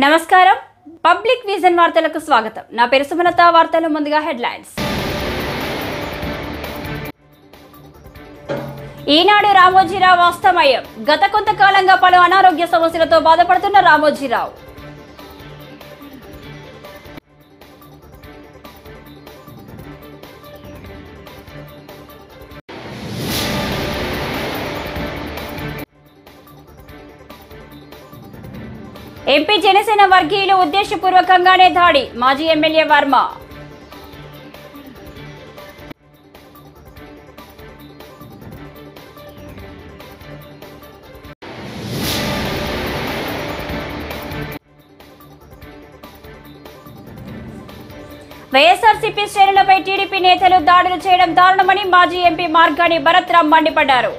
నమస్కారం public vision వార్తలకు స్వాగతం నా పేరు సుమలత వార్తల ముందుగా హెడ్లైన్స్ ఈనాడు రామోజీరావు అస్తమయం గత కొంతకాలంగా పలు అనారోగ్య సమస్యలతో బాధపడుతున్న రామోజీరావు ఎంపీ జనసేన వర్గీయులు ఉద్దేశపూర్వకంగానే దాడి మాజీ ఎమ్మెల్యే వర్మ వైఎస్ఆర్సీపీ శ్రేణులపై టీడీపీ నేతలు దాడులు చేయడం దారుణమని మాజీ ఎంపీ మార్గాని భరత్ రామ్ మండిపడ్డారు.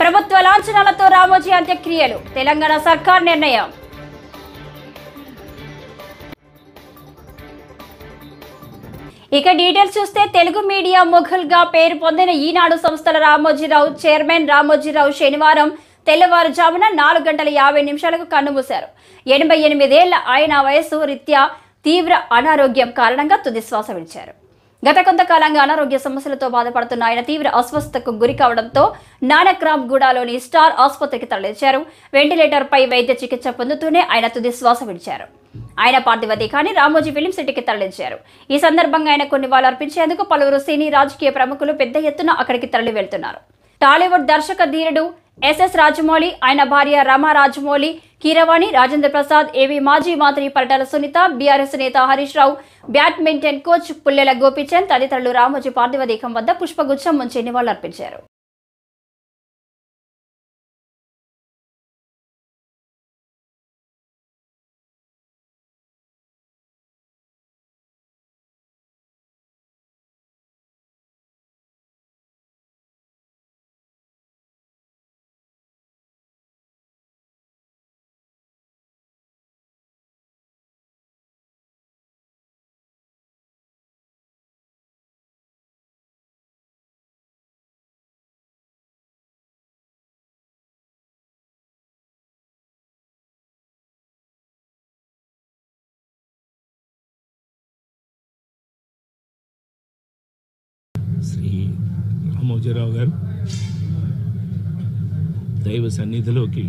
ప్రభుత్వ లాంఛనాలతో రామోజీ అంత్యక్రియలు తెలంగాణ సర్కార్ నిర్ణయం. ఇక డీటెయిల్స్ చూస్తే తెలుగు మీడియా మొఘల్ గా పేరు పొందిన ఈనాడు సంస్థల రామోజీరావు చైర్మన్ రామోజీరావు శనివారం తెల్లవారుజామున 4:50 కన్నుమూశారు. 88 ఏళ్ల ఆయన వయసు రీత్యా తీవ్ర అనారోగ్యం కారణంగా తుదిశ్వాస విడిచారు. గత కొంతకాలంగా అనారోగ్య సమస్యలతో బాధపడుతున్న ఆయన తీవ్ర అస్వస్థతకు గురి కావడంతో నానక్రామ్ గూడలోని స్టార్ ఆసుపత్రికి తరలించారు. వెంటిలేటర్ పై వైద్య చికిత్స పొందుతూనే ఆయన తుది శ్వాస విడిచారు. ఆయన పార్థివ దేహాన్ని రామోజీ ఫిలిం సిటీకి తరలించారు. ఈ సందర్భంగా ఆయన కొన్ని నివాళులు అర్పించేందుకు పలువురు సినీ రాజకీయ ప్రముఖులు పెద్ద ఎత్తున అక్కడికి తరలి వెళ్తున్నారు. టాలీవుడ్ దర్శక ధీరుడు ఎస్ఎస్ రాజమౌళి, ఆయన భార్య రమా రాజమౌళి, కీరవాణి, రాజేంద్ర ప్రసాద్, ఏవి మాజీ మంత్రి పరిటాల సునీత, బీఆర్ఎస్ నేత హరీష్ రావు, బ్యాడ్మింటన్ కోచ్ పుల్లెల గోపీచంద్ తదితరులు రామోజీ పార్థివ దేహం వద్ద పుష్పగుచ్చం ఉంచి నివాళులర్పించారు. శ్రీ రామోజీరావు గారు దైవ సన్నిధిలోకి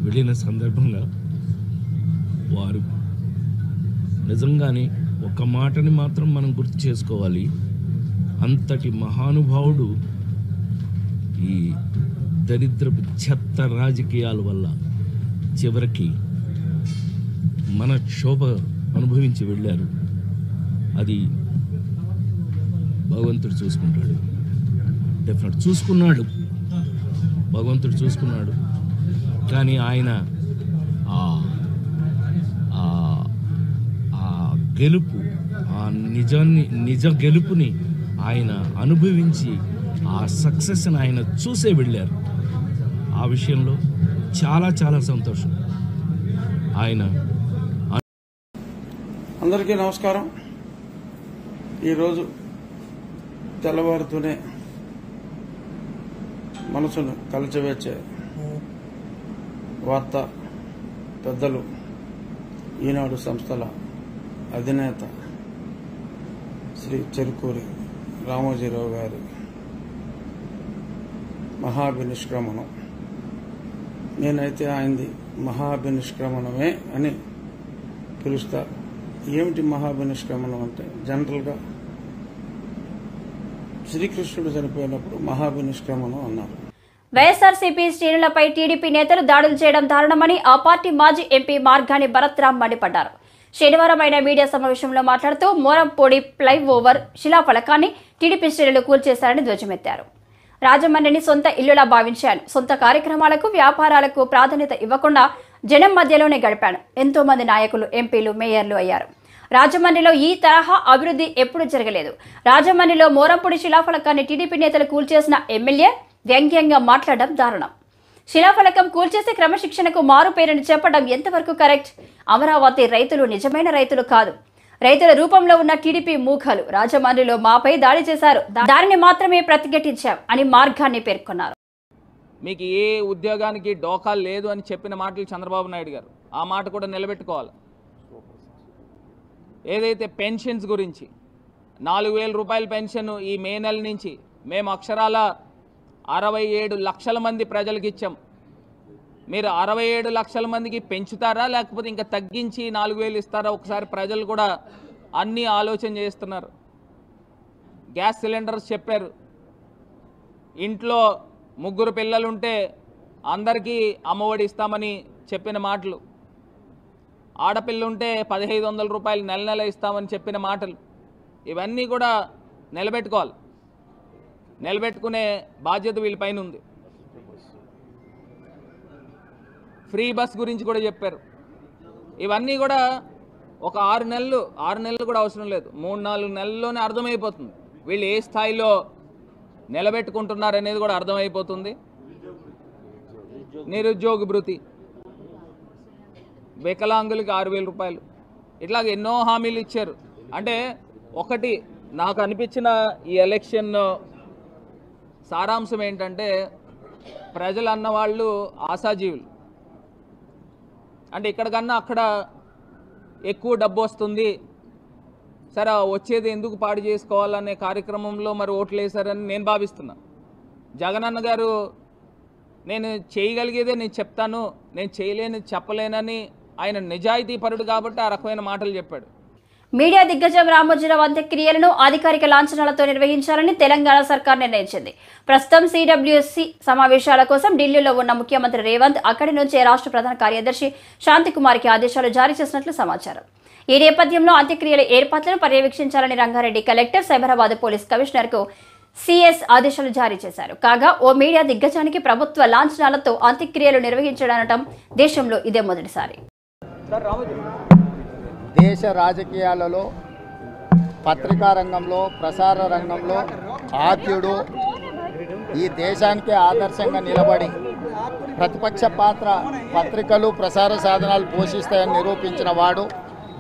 వెళ్ళిన సందర్భంగా వారు నిజంగానే ఒక మాటని మాత్రం మనం గుర్తు చేసుకోవాలి. అంతటి మహానుభావుడు ఈ దరిద్రపు చెత్త రాజకీయాల వల్ల చివరికి మన క్షోభ అనుభవించి వెళ్ళారు. అది భగవంతుడు చూసుకుంటాడు. డెఫినెట్ చూసుకున్నాడు, భగవంతుడు చూసుకున్నాడు. కానీ ఆయన గెలుపు, ఆ నిజ గెలుపుని ఆయన అనుభవించి ఆ సక్సెస్ని ఆయన చూసే వెళ్ళారు. ఆ విషయంలో చాలా చాలా సంతోషం. ఆయన అందరికీ నమస్కారం. ఈరోజు తెల్లవారుతూనే మనసును కలిచివేసే వార్త పెద్దలు ఈనాడు సంస్థల అధినేత శ్రీ చెరుకూరి రామోజీరావు గారి మహాభినిష్క్రమణం. నేనైతే ఆయనది మహాభినిష్క్రమణమే అని పిలుస్తా. ఏమిటి మహాభినిష్క్రమణం అంటే, జనరల్గా శ్రీకృష్ణుడు చనిపోయినప్పుడు మహాభినిష్క్రమణం అన్నారు. వైఎస్ఆర్సీపీ శ్రేణులపై టీడీపీ నేతలు దాడులు చేయడం దారుణమని ఆ పార్టీ మాజీ ఎంపీ మార్గాని భరత్ రామ్ మండిపడ్డారు. శనివారం ఆయన మీడియా సమావేశంలో మాట్లాడుతూ మోరంపూడి ఫ్లైఓవర్ శిలాఫలకాన్ని టీడీపీ శ్రేణులు కూల్చేశారని ధ్వజమెత్తారు. రాజమండ్రిని సొంత ఇల్లులా భావించాను. సొంత కార్యక్రమాలకు వ్యాపారాలకు ప్రాధాన్యత ఇవ్వకుండా జనం మధ్యలోనే గడిపాను. ఎంతో మంది నాయకులు, ఎంపీలు, మేయర్లు అయ్యారు. రాజమండ్రిలో ఈ తరహా అభివృద్ధి ఎప్పుడు జరగలేదు. రాజమండ్రిలో మోరంపూడి శిలాఫలకాన్ని టీడీపీ నేతలు కూల్చేసిన ఎమ్మెల్యే వ్యంగ్యంగా మాట్లాడడం దారుణం. శిలాఫలకం కూల్చేసి క్రమశిక్షణకు మారు పేరుని చెప్పడం ఎంతవరకు కరెక్ట్? అమరావతి రైతులు నిజమైన రైతులు కాదు. రైతుల రూపంలో ఉన్న టీడీపీ మూఖలు రాజమండ్రిలో మాపై దాడి చేశారు. దానిని మాత్రమే ప్రతిఘటించాం అని మార్గాన్ని పేర్కొన్నారు. మీకు ఏ ఉద్యోగానికి డోకాలు లేదు అని చెప్పిన మాటలు చంద్రబాబు నాయుడు గారు ఆ మాట కూడా నిలబెట్టుకోవాలి. ఏదైతే పెన్షన్స్ గురించి 4,000 రూపాయల పెన్షన్ ఈ మే నెల నుంచి మేము అక్షరాల 67 లక్షల మంది ప్రజలకు ఇచ్చాం. మీరు 67 లక్షల మందికి పెంచుతారా లేకపోతే ఇంకా తగ్గించి 4,000 ఇస్తారా? ఒకసారి ప్రజలు కూడా అన్నీ ఆలోచన చేస్తున్నారు. గ్యాస్ సిలిండర్స్ చెప్పారు. ఇంట్లో 3 పిల్లలుంటే అందరికీ అమ్మఒడి ఇస్తామని చెప్పిన మాటలు, ఆడపిల్లుంటే 1,500 రూపాయలు నెల నెల ఇస్తామని చెప్పిన మాటలు, ఇవన్నీ కూడా నిలబెట్టుకోవాలి. నిలబెట్టుకునే బాధ్యత వీళ్ళపైన ఉంది. ఫ్రీ బస్ గురించి కూడా చెప్పారు. ఇవన్నీ కూడా ఒక 6 నెలలు కూడా అవసరం లేదు, 3-4 నెలల్లోనే అర్థమైపోతుంది వీళ్ళు ఏ స్థాయిలో నిలబెట్టుకుంటున్నారు అనేది కూడా అర్థమైపోతుంది. నిరుద్యోగ భృతి, వికలాంగులకి 6,000 రూపాయలు, ఇట్లాగ ఎన్నో హామీలు ఇచ్చారు. అంటే ఒకటి నాకు అనిపించిన ఈ ఎలక్షన్ సారాంశం ఏంటంటే ప్రజలు అన్నవాళ్ళు ఆశాజీవులు. అంటే ఇక్కడికన్నా అక్కడ ఎక్కువ డబ్బు వస్తుంది, సరే వచ్చేది ఎందుకు పాడు చేసుకోవాలనే కార్యక్రమంలో మరి ఓట్లు వేశారని నేను భావిస్తున్నా. జగనన్న గారు నేను చేయగలిగేదే నేను చెప్తాను, నేను చేయలేని చెప్పలేనని ఆయన నిజాయితీ పరుడు కాబట్టి ఆ రకమైన మాటలు చెప్పాడు. మీడియా దిగ్గజం రామోజీరావు అంత్యక్రియలను అధికారిక లాంఛనాలతో నిర్వహించాలని తెలంగాణ సర్కార్ నిర్ణయించింది. ప్రస్తుతం సిడబ్ల్యూసి సమావేశాల కోసం ఢిల్లీలో ఉన్న ముఖ్యమంత్రి రేవంత్ అక్కడి నుంచే రాష్ట్ర ప్రధాన కార్యదర్శి శాంతికుమార్కి ఆదేశాలు జారీ చేసినట్లు సమాచారం. ఈ నేపథ్యంలో అంత్యక్రియల ఏర్పాట్లను పర్యవేక్షించాలని రంగారెడ్డి కలెక్టర్, సైబరాబాద్ పోలీస్ కమిషనర్కు సిఎస్ ఆదేశాలు జారీ చేశారు. కాగా ఓ మీడియా దిగ్గజానికి ప్రభుత్వ లాంఛనాలతో అంత్యక్రియలు నిర్వహించడనటం దేశంలో ఇదే మొదటిసారి. దేశ రాజకీయాలలో, పత్రికా రంగంలో, ప్రసార రంగంలో ఆద్యుడు, ఈ దేశానికే ఆదర్శంగా నిలబడి ప్రతిపక్ష పాత్ర పత్రికలు, ప్రసార సాధనాలు పోషిస్తాయని నిరూపించిన వాడు,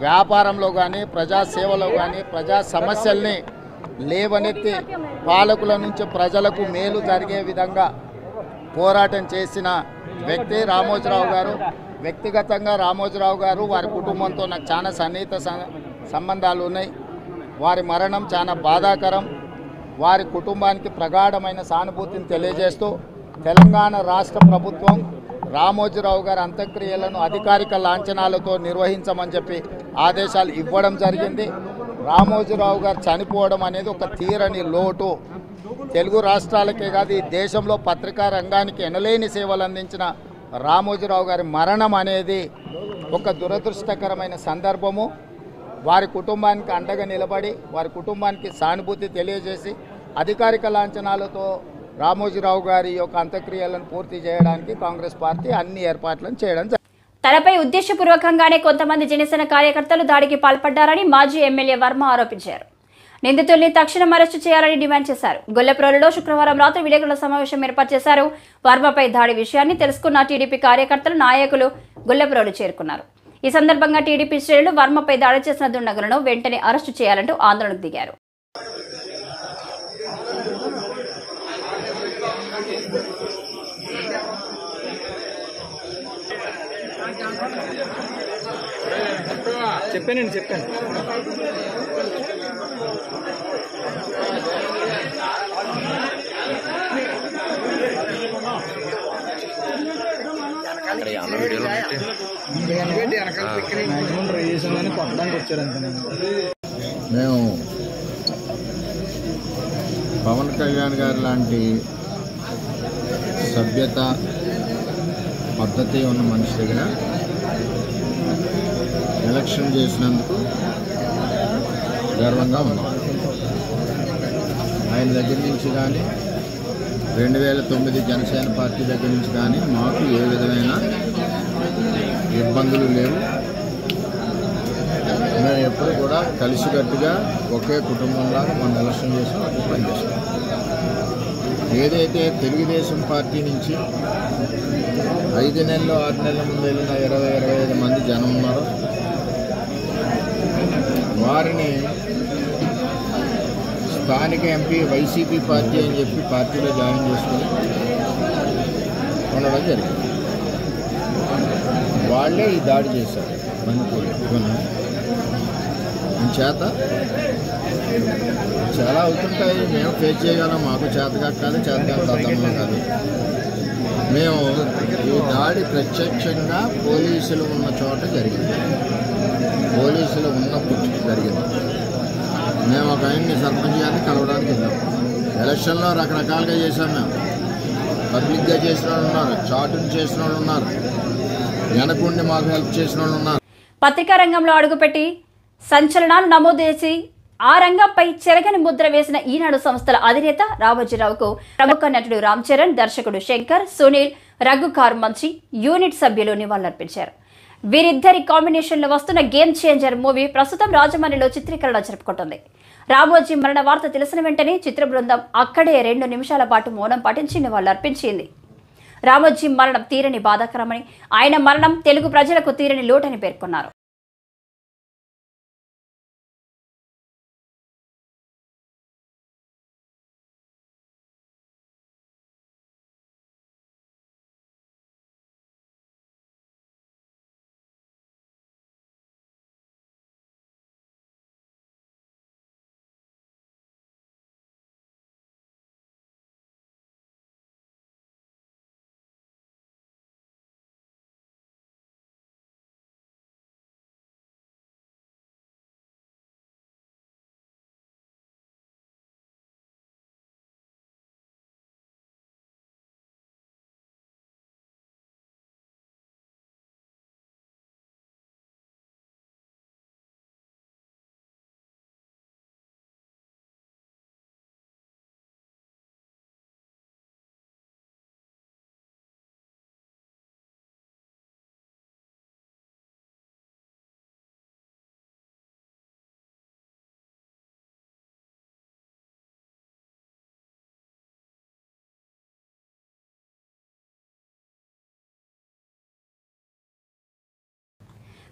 వ్యాపారంలో కానీ ప్రజాసేవలో కానీ ప్రజా సమస్యల్ని లేవనెత్తి పాలకుల నుంచి ప్రజలకు మేలు జరిగే విధంగా పోరాటం చేసిన వ్యక్తి రామోజీరావు గారు. వ్యక్తిగతంగా రామోజీరావు గారు వారి కుటుంబంతో నాకు చాలా సన్నిహిత సంబంధాలు ఉన్నాయి. వారి మరణం చాలా బాధాకరం. వారి కుటుంబానికి ప్రగాఢమైన సానుభూతిని తెలియజేస్తూ తెలంగాణ రాష్ట్ర ప్రభుత్వం రామోజీరావు గారి అంత్యక్రియలను అధికారిక లాంఛనాలతో నిర్వహించమని చెప్పి ఆదేశాలు ఇవ్వడం జరిగింది. రామోజీరావు గారు చనిపోవడం అనేది ఒక తీరని లోటు. తెలుగు రాష్ట్రాలకే కాదు ఈ దేశంలో పత్రికా రంగానికి ఎనలేని సేవలు అందించిన రామోజీరావు గారి మరణం అనేది ఒక దురదృష్టకరమైన సందర్భము. వారి కుటుంబానికి అండగా నిలబడి వారి కుటుంబానికి సానుభూతి తెలియజేసి అధికారిక లాంఛనాలతో రామోజీరావు గారి యొక్క అంత్యక్రియలను పూర్తి చేయడానికి కాంగ్రెస్ పార్టీ అన్ని ఏర్పాట్లను చేయడం జరిగింది. తనపై ఉద్దేశపూర్వకంగానే కొంతమంది జనసేన కార్యకర్తలు దాడికి పాల్పడ్డారని మాజీ ఎమ్మెల్యే వర్మ ఆరోపించారు. నిందితుల్ని తక్షణం అరెస్టు చేయాలని డిమాండ్ చేశారు. గొల్లప్రోలులో శుక్రవారం రాత్రి విలేకరుల సమావేశం ఏర్పాటు చేశారు. వర్మపై దాడి విషయాన్ని తెలుసుకున్న టీడీపీ కార్యకర్తలు, నాయకులు గొల్లప్రోలు చేరుకున్నారు. ఈ సందర్భంగా టీడీపీ శ్రేణులు వర్మపై దాడి చేసిన దుండగులను వెంటనే అరెస్టు చేయాలంటూ ఆందోళనకు దిగారు. చెప్పాను మేము పవన్ కళ్యాణ్ గారు లాంటి సభ్యత పద్ధతి ఉన్న మనిషి దగ్గర ఎలక్షన్ చేసినందుకు గర్వంగా ఉన్నాం. ఆయన దగ్గర నుంచి కానీ 2009 జనసేన పార్టీ దగ్గర నుంచి కానీ మాకు ఏ విధమైన ఇబ్బందులు లేవు. మేము ఎప్పుడు కూడా కలిసికట్టుగా ఒకే కుటుంబంలాగా మనం ఎలక్షన్ చేసాం, అది పనిచేస్తాం. ఏదైతే తెలుగుదేశం పార్టీ నుంచి 5 నెలలు 6 నెలల ముందు వెళ్ళిన 20-25 మంది జనం ఉన్నారో వారిని స్థానిక ఎంపీ వైసీపీ పార్టీ అని చెప్పి పార్టీలో జాయిన్ చేసుకుని ఉండడం జరిగింది. వాళ్ళే ఈ దాడి చేశారు చేత చాలా అవుతుంటాయి. మేము ఫేస్ చేయగలం, మాకు చేతగా కాదు, చేతగా తతంలో కాదు. మేము ఈ దాడి ప్రత్యక్షంగా పోలీసులు ఉన్న చోట జరిగింది, పోలీసులు ఉన్నప్పుడు జరిగింది. మేము ఒక ఆయన్ని సర్పంచ్ గారిని కలవడానికి వెళ్ళాం. ఎలక్షన్లో రకరకాలుగా చేశాం. మేము పబ్లిక్గా చేసిన వాళ్ళు ఉన్నారు, చాటుని చేసిన వాళ్ళు ఉన్నారు, వెనకుండి మాకు హెల్ప్ చేసిన వాళ్ళు ఉన్నారు. పత్రికా రంగంలో అడుగుపెట్టి సంచలనాలు నమోదు చేసి ఆ రంగంపై చెరగని ముద్ర వేసిన ఈనాడు సంస్థల అధినేత రామోజీరావుకు ప్రముఖ నటుడు రామ్ చరణ్, దర్శకుడు శంకర్, సునీల్, రఘుకార్ మంచి యూనిట్ సభ్యులు నివాళులర్పించారు. వీరిద్దరి కాంబినేషన్లో వస్తున్న గేమ్ చేంజర్ మూవీ ప్రస్తుతం రాజమండ్రిలో చిత్రీకరణ జరుపుకుంటుంది. రామోజీ మరణ వార్త తెలిసిన వెంటనే చిత్ర బృందం అక్కడే 2 నిమిషాల పాటు మౌనం పాటించి నివాళులర్పించింది. రామోజీ మరణం తీరని బాధాకరమని, ఆయన మరణం తెలుగు ప్రజలకు తీరని లోటని పేర్కొన్నారు.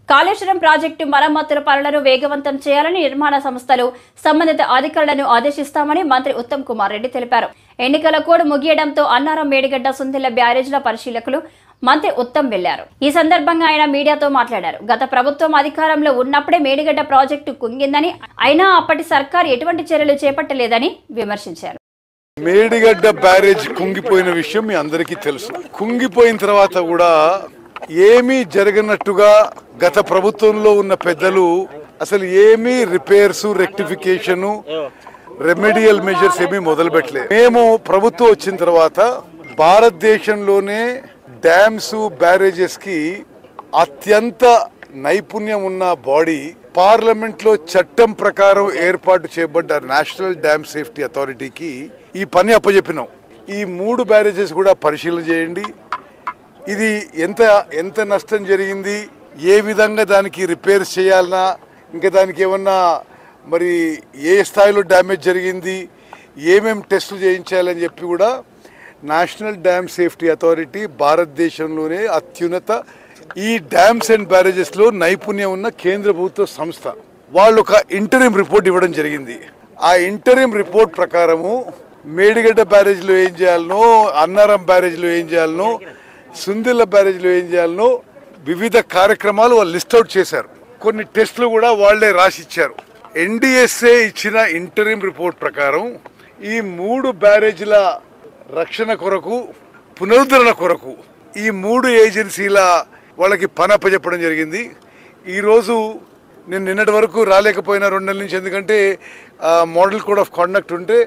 కాళేశ్వరం ప్రాజెక్టు మరమ్మతుల పనులను వేగవంతం చేయాలని నిర్మాణ సంస్థలు సంబంధిత అధికారులను ఆదేశిస్తామని మంత్రి ఉత్తమ్ కుమార్ రెడ్డి తెలిపారు. ఎన్నికల కోడ్ ముగియడంతో అన్నారం, మేడిగడ్డ, సుందిళ్ల బ్యారేజ్ల పరిశీలకులు మంత్రి ఉత్తమ్ వెళ్లారు. ఈ సందర్భంగా ఆయన మీడియాతో మాట్లాడారు. గత ప్రభుత్వం అధికారంలో ఉన్నప్పుడే మేడిగడ్డ ప్రాజెక్టు కుంగిందని, అయినా అప్పటి సర్కార్ ఎటువంటి చర్యలు చేపట్టలేదని విమర్శించారు. మేడిగడ్డ బ్యారేజ్ కుంగిపోయిన విషయం మీ అందరికీ తెలుసు. కుంగిపోయిన తర్వాత కూడా ఏమీ జరగనట్టుగా గత ప్రభుత్వంలో ఉన్న పెద్దలు అసలు ఏమీ రిపేర్స్, రెక్టిఫికేషన్, రెమెడియల్ మెజర్స్ ఏమీ మొదలు పెట్టలేదు. మేము ప్రభుత్వం వచ్చిన తర్వాత భారతదేశంలోనే డ్యామ్స్, బ్యారేజెస్ కి అత్యంత నైపుణ్యం ఉన్న బాడీ పార్లమెంట్ లో చట్టం ప్రకారం ఏర్పాటు చేయబడ్డ నేషనల్ డ్యామ్ సేఫ్టీ అథారిటీకి ఈ పని అప్పచెప్పినాం. ఈ 3 బ్యారేజెస్ కూడా పరిశీలన చేయండి. ఇది ఎంత నష్టం జరిగింది, ఏ విధంగా దానికి రిపేర్స్ చేయాలన్నా, ఇంకా దానికి ఏమన్నా మరి ఏ స్థాయిలో డ్యామేజ్ జరిగింది, ఏమేం టెస్టులు చేయించాలని చెప్పి కూడా నేషనల్ డ్యామ్ సేఫ్టీ అథారిటీ భారతదేశంలోనే అత్యున్నత ఈ డ్యామ్స్ అండ్ బ్యారేజెస్లో నైపుణ్యం ఉన్న కేంద్ర ప్రభుత్వ సంస్థ. వాళ్ళు ఒక ఇంటరిం రిపోర్ట్ ఇవ్వడం జరిగింది. ఆ ఇంటరిం రిపోర్ట్ ప్రకారము మేడిగడ్డ బ్యారేజ్లో ఏం చేయాలనో, అన్నారం బ్యారేజ్లో ఏం చేయాలనో, సుందిళ్ల బ్యారేజ్లో ఏం చేయాలనో వివిధ కార్యక్రమాలు వాళ్ళు లిస్ట్ అవుట్ చేశారు. కొన్ని టెస్టులు కూడా వాళ్లే రాసిచ్చారు. ఎన్డీఎస్ఏ ఇచ్చిన ఇంటరిం రిపోర్ట్ ప్రకారం ఈ 3 బ్యారేజ్ల రక్షణ కొరకు, పునరుద్ధరణ కొరకు ఈ 3 ఏజెన్సీల వాళ్ళకి పని అప్పచెప్పడం జరిగింది. ఈరోజు నేను నిన్నటి వరకు రాలేకపోయినా 2 నెలల నుంచి, ఎందుకంటే మోడల్ కోడ్ ఆఫ్ కాండక్ట్ ఉంటే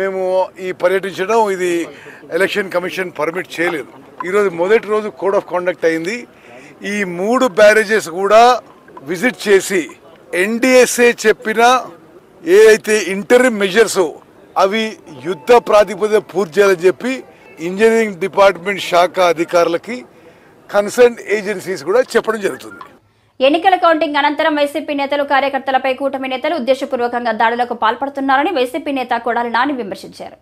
మేము ఈ పర్యటించడం ఇది ఎలక్షన్ కమిషన్ పర్మిట్ చేయలేదు. ఈరోజు మొదటి రోజు కోడ్ ఆఫ్ కాండక్ట్ అయింది. ఈ 3 బ్యారేజెస్ కూడా విజిట్ చేసి ఎన్డీఎస్ఏ చెప్పిన ఏదైతే ఇంటరిమ్ మెజర్స్ అవి యుద్ధ ప్రాతిపదికన పూర్తి చేయాలని చెప్పి ఇంజనీరింగ్ డిపార్ట్మెంట్ శాఖ అధికారులకి కన్సర్న్ ఏజెన్సీస్ కూడా చెప్పడం జరుగుతుంది. ఎన్నికల కౌంటింగ్ అనంతరం వైసీపీ నేతలు, కార్యకర్తలపై కూటమి నేతలు ఉద్దేశపూర్వకంగా దాడులకు పాల్పడుతున్నారని వైసీపీ నేత కొడాలి నాని విమర్శించారు.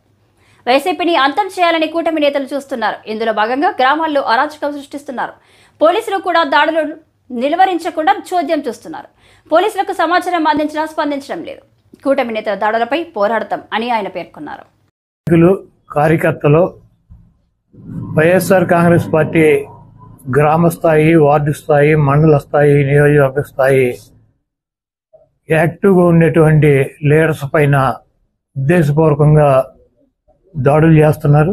వైసీపీని అంతం చేయాలని కూటమి నేతలు చూస్తున్నారు. ఇందులో భాగంగా గ్రామాల్లో అరాచకం సృష్టిస్తున్నారు. పోలీసులు కూడా దాడులు నిలువరించకుండా చోద్యం చూస్తున్నారు. పోలీసులకు సమాచారం అందించినా స్పందించడం లేదు. కూటమి నేతల దాడులపై పోరాడతాం అని ఆయన పేర్కొన్నారు. కార్యకర్తలు వైఎస్ఆర్ కాంగ్రెస్ పార్టీ గ్రామ స్థాయి, వార్డు స్థాయి, మండల స్థాయి, నియోజకవర్గ స్థాయి యాక్టివ్గా ఉండేటువంటి లీడర్స్ పైన ఉద్దేశపూర్వకంగా దాడులు చేస్తున్నారు.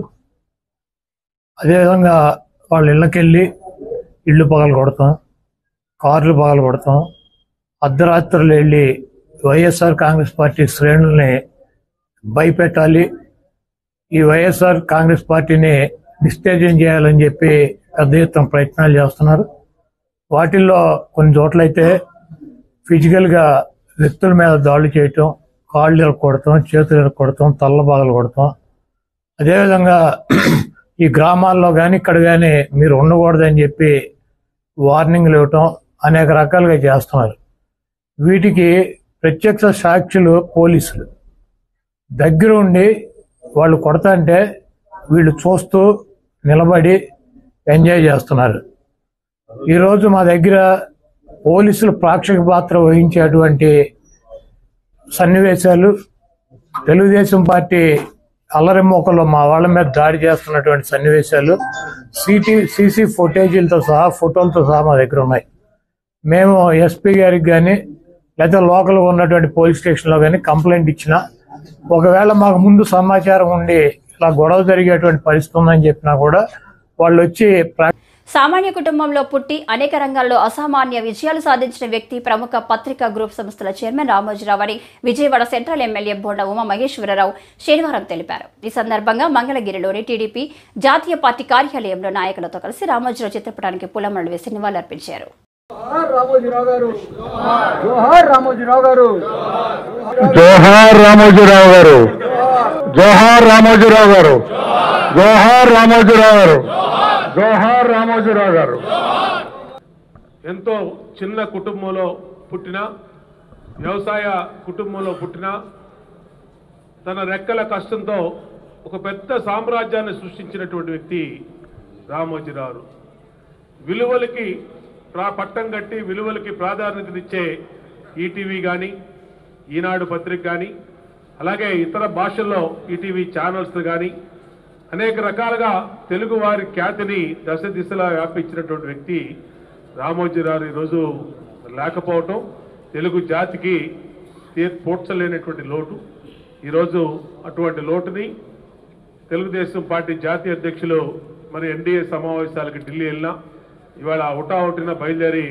అదేవిధంగా వాళ్ళ ఇళ్ళకెళ్ళి ఇళ్ళు పగలగొడతాం, కార్లు పగలగొడతాం, అర్ధరాత్రులు వెళ్ళి వైఎస్ఆర్ కాంగ్రెస్ పార్టీ శ్రేణుల్ని భయపెట్టాలి, ఈ వైఎస్ఆర్ కాంగ్రెస్ పార్టీని నిస్తేజం చేయాలని చెప్పి పెద్ద ఎత్తున ప్రయత్నాలు చేస్తున్నారు. వాటిల్లో కొన్ని చోట్లయితే ఫిజికల్గా వ్యక్తుల మీద దాడులు చేయటం, కాళ్ళు ఇరక్కొడతాం, చేతులు ఇరక్కొడతాం, తల్ల బాగలు కొడతాం. అదేవిధంగా ఈ గ్రామాల్లో కానీ ఇక్కడ కానీ మీరు ఉండకూడదని చెప్పి వార్నింగ్లు ఇవ్వటం అనేక రకాలుగా చేస్తున్నారు. వీటికి ప్రత్యక్ష సాక్షులు పోలీసులు దగ్గర ఉండి వాళ్ళు కొడతాంటే వీళ్ళు చూస్తూ నిలబడి ఎంజాయ్ చేస్తున్నారు. ఈరోజు మా దగ్గర పోలీసులు ప్రేక్షక పాత్ర వహించేటువంటి సన్నివేశాలు, తెలుగుదేశం పార్టీ అల్లరిమోకల్లో మా వాళ్ళ మీద దాడి చేస్తున్నటువంటి సన్నివేశాలు సీసీ ఫుటేజీలతో సహా, ఫోటోలతో సహా మా దగ్గర ఉన్నాయి. మేము ఎస్పీ గారికి కానీ లేదా లోకల్గా ఉన్నటువంటి పోలీస్ స్టేషన్లో కానీ కంప్లైంట్ ఇచ్చినా, ఒకవేళ మాకు ముందు సమాచారం ఉండి ఇలా గొడవ జరిగేటువంటి పరిస్థితి ఉందని చెప్పినా కూడా వాళ్ళు వచ్చి సామాన్య కుటుంబంలో పుట్టి అనేక రంగాల్లో అసామాన్య విజయాలు సాధించిన వ్యక్తి ప్రముఖ పత్రికా గ్రూప్ సంస్థల చైర్మన్ రామోజీరావు అని విజయవాడ సెంట్రల్ ఎమ్మెల్యే బోండా ఉమా మహేశ్వరరావు శనివారం తెలిపారు. ఈ సందర్భంగా మంగళగిరిలోని టీడీపీ జాతీయ పార్టీ కార్యాలయంలో నాయకులతో కలిసి రామోజీరావు చిత్రపటానికి పూలమాలలు వేసి నివాళులర్పించారు. రామోజీరావు గారు, జోహార్ రామోజీరావు గారు, జోహార్ రామోజీరావు గారు, జోహార్ రామోజీరావు గారు, జోహార్ రామోజీరావు గారు, జోహార్ రామోజీరావు గారు. ఎంతో చిన్న కుటుంబంలో పుట్టిన, వ్యవసాయ కుటుంబంలో పుట్టిన, తన రెక్కల కష్టంతో ఒక పెద్ద సామ్రాజ్యాన్ని సృష్టించినటువంటి వ్యక్తి రామోజీరావు. విలువలకి పట్టం కట్టి విలువలకి ప్రాధాన్యతనిచ్చే ఈటీవీ కానీ, ఈనాడు పత్రిక కానీ, అలాగే ఇతర భాషల్లో ఈటీవీ ఛానల్స్ కానీ అనేక రకాలుగా తెలుగు వారి ఖ్యాతిని దశ దిశలా వ్యాపించినటువంటి వ్యక్తి రామోజీరావు ఈరోజు లేకపోవటం తెలుగు జాతికి పూడ్చలేనటువంటి లోటు. ఈరోజు అటువంటి లోటుని తెలుగుదేశం పార్టీ జాతీయ అధ్యక్షులు మరి ఎన్డీఏ సమావేశాలకు ఢిల్లీ వెళ్ళినా, ఇవాళ హుటాహుటిన బయలుదేరి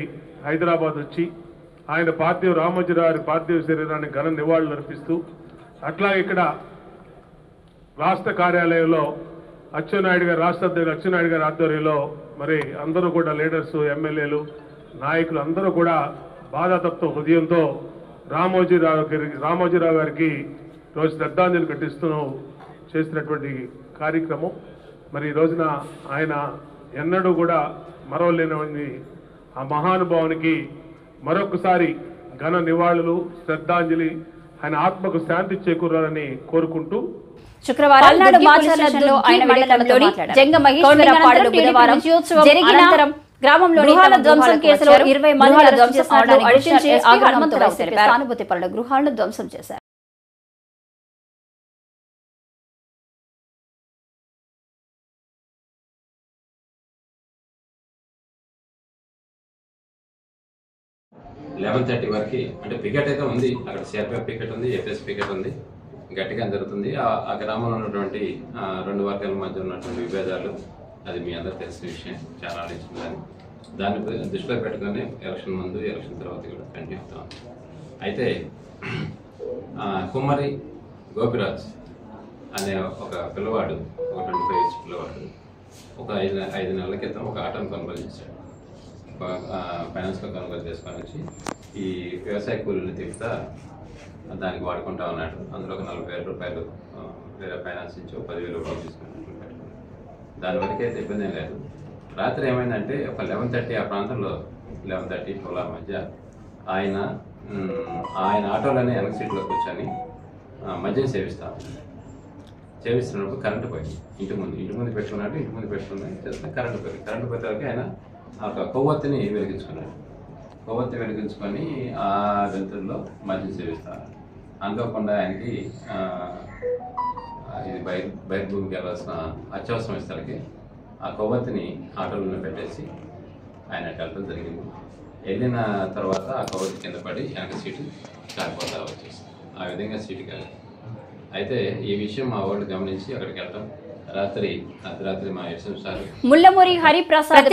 హైదరాబాద్ వచ్చి ఆయన రామోజీరావు పార్థివ శరీరాన్ని ఘన నివాళులు అర్పిస్తూ, అట్లా ఇక్కడ రాష్ట్ర కార్యాలయంలో అచ్చెన్నాయుడు గారు, రాష్ట్ర అధ్యక్షుడు అచ్చెన్నాయుడు గారి ఆధ్వర్యంలో మరి అందరూ కూడా లీడర్స్, ఎమ్మెల్యేలు, నాయకులు అందరూ కూడా బాధాతప్త హృదయంతో రామోజీరావు గారికి రోజు శ్రద్ధాంజలి ఘటిస్తూ చేసినటువంటి కార్యక్రమం. మరి ఈ రోజున ఆయన ఎన్నడూ కూడా మరవలేని ఆ మహానుభావునికి మరొకసారి ఘన నివాళులు, శ్రద్ధాంజలి, ఆయన ఆత్మకు శాంతి చేకూరాలని కోరుకుంటూ శుక్రవారం గ్రామంలోని ధ్వంసం కేసులో 20 మంది సానుభూతి పరుల గృహాలను ధ్వంసం చేశారు. (11:30) వరకు అంటే పికెట్ అయితే ఉంది, అక్కడ సిఆర్పిఎఫ్ పికెట్ ఉంది, ఏపీఎస్ పికెట్ ఉంది, గట్టిగా జరుగుతుంది. ఆ గ్రామంలో ఉన్నటువంటి 2 వర్గాల మధ్య ఉన్నటువంటి విభేదాలు అది మీ అందరూ తెలిసిన విషయం, చాలా ఆలోచించాలి. దాన్ని దృష్టిలో పెట్టుకుని ఎలక్షన్ ముందు, ఎలక్షన్ తర్వాత కూడా కంటిన్యూ అవుతాం. అయితే కుమ్మరి గోపిరాజ్ అనే ఒక పిల్లవాడు, ఒక 25 ఏజ్ పిల్లవాడు, ఒక 5 నెలల క్రితం ఒక ఆటోను కొనుగోలు చేశాడు. ఫైనాన్స్లో కొనుగోలు చేసుకొని వచ్చి ఈ వ్యవసాయ కూలీలు తిప్పుతా దానికి వాడుకుంటా ఉన్నాడు. అందులో ఒక 40,000 రూపాయలు వేరే ఫైనాన్స్ నుంచి 10,000 రూపాయలు తీసుకున్నట్టు పెట్టుకున్నాడు. దానివరకు అయితే ఇబ్బంది ఏం లేదు. రాత్రి ఏమైందంటే ఒక 11:30 ఆ ప్రాంతంలో 11:30, 12 మధ్య ఆయన ఆటోలోనే వెనక సీట్లో కూర్చొని మద్యం సేవిస్తున్నప్పుడు కరెంటు పోయింది. ఇంటి ముందు పెట్టుకున్నాడు. ఇంటి ముందు పెట్టుకుని చేస్తే కరెంటు పోయింది. కరెంటు పోయేసరికి ఆయన ఒక కొవ్వొత్తిని వెలిగించుకున్నాడు. కొవ్వొత్తి వెలిగించుకొని ఆ వెలుతురులో మద్యం సేవిస్తారు. అనుకోకుండా ఆయనకి ఇది బహిర్భూమికి వెళ్ళాల్సిన అత్యవసరం స్థలకి ఆ కొవ్వొత్తిని ఆటోలో పెట్టేసి ఆయన వెళ్ళడం జరిగింది. వెళ్ళిన తర్వాత ఆ కొవ్వొత్తి కింద పడి వెనక సీటు కాలిపోతా వచ్చేసింది. ఆ విధంగా సీటుకి వెళ్ళాలి. అయితే ఈ విషయం మా వాళ్ళు గమనించి అక్కడికి వెళ్ళడం అర్ధరాత్రి మా ఎస్ఎం సార్ ముల్లమూరి హరిప్రసాద్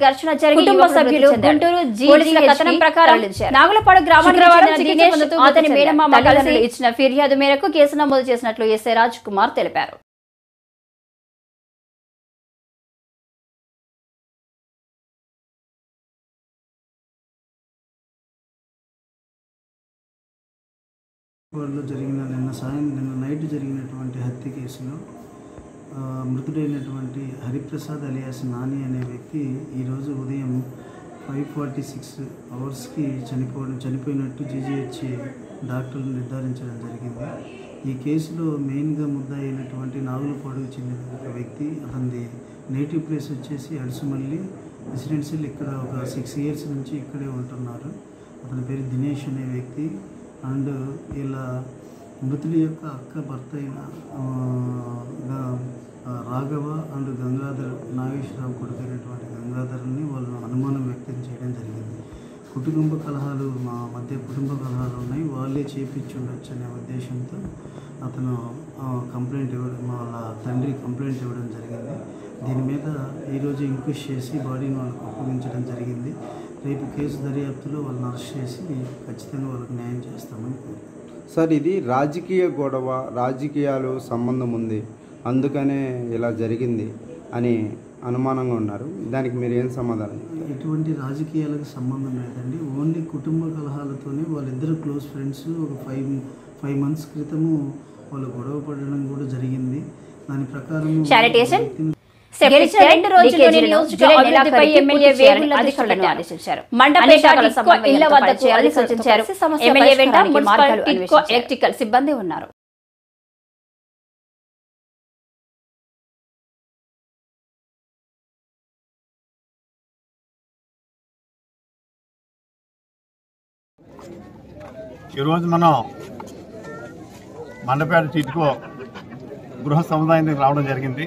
ఘర్షణ జరిగి కుటుంబ సభ్యులు గుంటూరు కథనం ప్రకారం నాగులపాడు గ్రామానికి అతని మేనమామ కలిసి ఇచ్చిన ఫిర్యాదు మేరకు కేసు నమోదు చేసినట్లు ఎస్ఐ రాజ్ కుమార్ తెలిపారు. జరిగిన నిన్న నైట్ జరిగినటువంటి హత్య కేసులో మృతుడైనటువంటి హరిప్రసాద్ అలియాస్ నాని అనే వ్యక్తి ఈరోజు ఉదయం 5:46 అవర్స్కి చనిపోయినట్టు జీజీహెచ్ డాక్టర్లు నిర్ధారించడం జరిగింది. ఈ కేసులో మెయిన్గా ముద్దాయి అయినటువంటి నాగులపాడుకు చెందిన ఒక వ్యక్తి, అతనిది నేటివ్ ప్లేస్ వచ్చేసి అడుసుమల్లి రెసిడెన్షియల్, ఇక్కడ ఒక 6 years నుంచి ఇక్కడే ఉంటున్నారు. అతని పేరు దినేష్ అనే వ్యక్తి. అండ్ ఇలా మృతుడి యొక్క అక్క భర్త అయిన రాఘవ అండ్ గంగాధర్, నాగేశ్వరరావు కొడుకైనటువంటి గంగాధర్ని వాళ్ళు అనుమానం వ్యక్తం చేయడం జరిగింది. కుటుంబ కలహాలు మా మధ్య ఉన్నాయి, వాళ్ళే చేపించి ఉండొచ్చు అనే ఉద్దేశంతో అతను కంప్లైంట్ ఇవ్వడం, వాళ్ళ తండ్రి కంప్లైంట్ ఇవ్వడం జరిగింది. దీని మీద ఈరోజు ఇంక్వెస్ట్ చేసి బాడీని వాళ్ళకు అప్పగించడం జరిగింది. రేపు కేసు దర్యాప్తులో వాళ్ళని అరెస్ట్ చేసి ఖచ్చితంగా వాళ్ళకి న్యాయం చేస్తామని కోరుకుంటున్నాను. సార్, ఇది రాజకీయ గొడవ, రాజకీయాలు సంబంధం ఉంది, అందుకనే ఇలా జరిగింది అని అనుమానంగా ఉన్నారు. దానికి మీరు ఏం సమాధానం? ఎటువంటి రాజకీయాలకు సంబంధం లేదండి. ఓన్లీ కుటుంబ కలహాలతోనే వాళ్ళిద్దరు క్లోజ్ ఫ్రెండ్స్. ఒక 5 months క్రితము వాళ్ళు గొడవ పడడం కూడా జరిగింది. దాని ప్రకారం సిబ్బంది ఉన్నారు. ఈరోజు మనం మండపేట టిట్కో గృహ సముదాయానికి రావడం జరిగింది.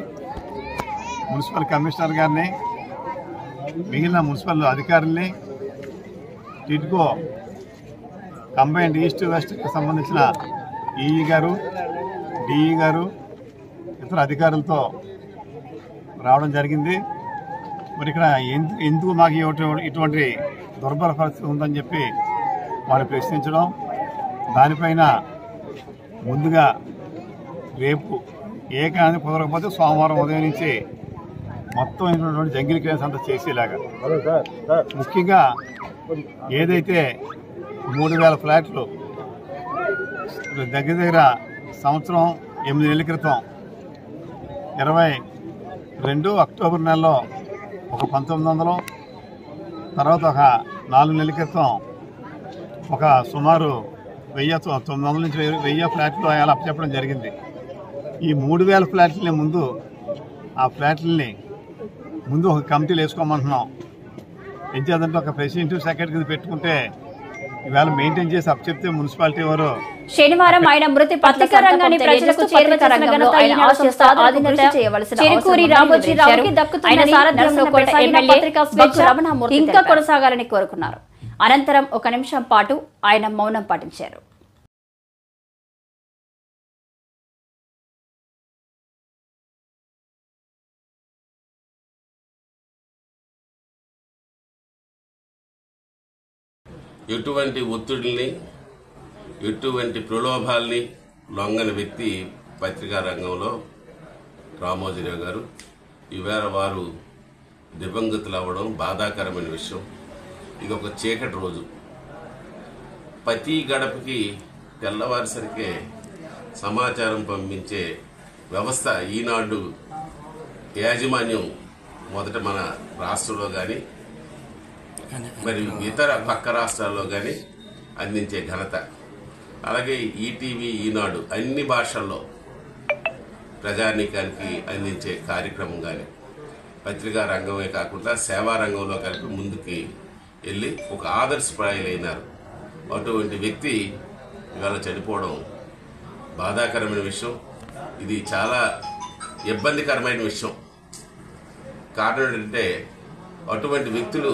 మున్సిపల్ కమిషనర్ గారిని, మిగిలిన మున్సిపల్ అధికారుల్ని, టిట్కో కంబైన్డ్ ఈస్ట్ వెస్ట్కి సంబంధించిన ఈఈ గారు, డిఈ గారు, ఇతర అధికారులతో రావడం జరిగింది. మరి ఇక్కడ ఎందుకు మాకు ఇటువంటి దుర్భర పరిస్థితి ఉందని చెప్పి వారు ప్రశ్నించడం, దానిపైన ముందుగా రేపు ఏ కానీ కుదరకపోతే సోమవారం ఉదయం నుంచి మొత్తం అయినటువంటి జంగిల్ క్లియరెన్స్ అంతా చేసేలాగా, ముఖ్యంగా ఏదైతే 3000 ఫ్లాట్లు దగ్గర సంవత్సరం 8 నెలల క్రితం 22 అక్టోబర్ నెలలో ఒక 1900, తర్వాత ఒక 4 నెలల క్రితం ఒక సుమారు 900 నుంచి 1000 ఫ్లాట్లు అలా అప్పచెప్పడం జరిగింది. ఈ 3000 ఫ్లాట్లని ముందు ఆ ఫ్లాట్లని ముందు ఒక కమిటీలు వేసుకోమంటున్నాం. ఏం చేద్దంటే ఒక ప్రెసిడెంట్, సెక్రటరీ పెట్టుకుంటే ఇవాళ మెయింటైన్ చేసి అప్పచెప్తే మున్సిపాలిటీ వారు శనివారం ఆయన మృతి పత్రికా రంగాన్ని ప్రజలకు చేరువచేసిన ఆయన ఆశిస్తా చెరుకూరి రామోజీరావుకి దక్కుతుందని సారథ్యంలో కొనసాగిన పత్రికా స్వేచ్ఛ ఇంకా కొనసాగాలని కోరుకున్నారు. అనంతరం 1 నిమిషం పాటు ఆయన మౌనం పాటించారు. ఎటువంటి ఒత్తిడిని, ఎటువంటి ప్రలోభాల్ని లొంగని వ్యక్తి పత్రికా రంగంలో రామోజీరావు గారు. ఈవేళ వారు దివంగతులు అవ్వడం బాధాకరమైన విషయం. ఇది ఒక చీకటి రోజు. ప్రతి గడపకి తెల్లవారిసరికే సమాచారం పంపించే వ్యవస్థ ఈనాడు యాజమాన్యం మొదట మన రాష్ట్రంలో కానీ మరి ఇతర పక్క రాష్ట్రాల్లో కానీ అందించే ఘనత, అలాగే ఈటీవీ, ఈనాడు అన్ని భాషల్లో ప్రజానీకానికి అందించే కార్యక్రమం కానీ పత్రికా రంగమే కాకుండా సేవా రంగంలో కలిపి ముందుకి వెళ్ళి ఒక ఆదర్శప్రాయులైనారు. అటువంటి వ్యక్తి ఇవాళ చనిపోవడం బాధాకరమైన విషయం. ఇది చాలా ఇబ్బందికరమైన విషయం. కారణం ఏంటంటే అటువంటి వ్యక్తులు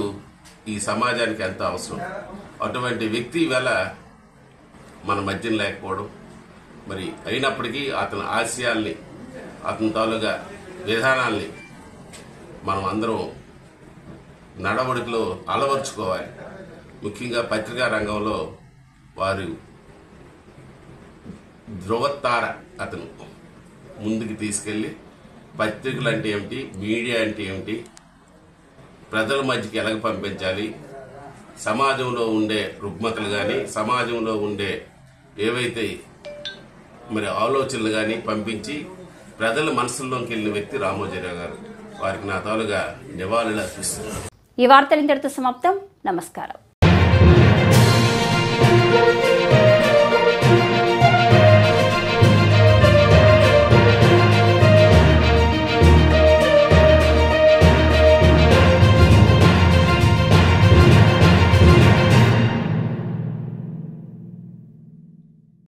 ఈ సమాజానికి ఎంత అవసరం. అటువంటి వ్యక్తి ఇవాళ మన మధ్యన లేకపోవడం, మరి అయినప్పటికీ అతని ఆశయాల్ని, అతని తాలూగా విధానాల్ని మనం అందరం నడవడికలో అలవర్చుకోవాలి. ముఖ్యంగా పత్రికా రంగంలో వారు ధ్రువతార అతను ముందుకు తీసుకెళ్ళి పత్రికలు అంటే ఏమిటి, మీడియా అంటే ఏమిటి, ప్రజల మధ్యకి ఎలాగ పంపించాలి, సమాజంలో ఉండే రుగ్మతలు కానీ సమాజంలో ఉండే ఏవైతే మరి ఆలోచనలు కానీ పంపించి ప్రజల మనసుల్లోకి వెళ్ళిన వ్యక్తి రామోజీరావు గారు. వారికి నా తాలుగా నివాళులు అర్పిస్తున్నాను. ఈ వార్తలు ఇంతటితో సమాప్తం. నమస్కారం.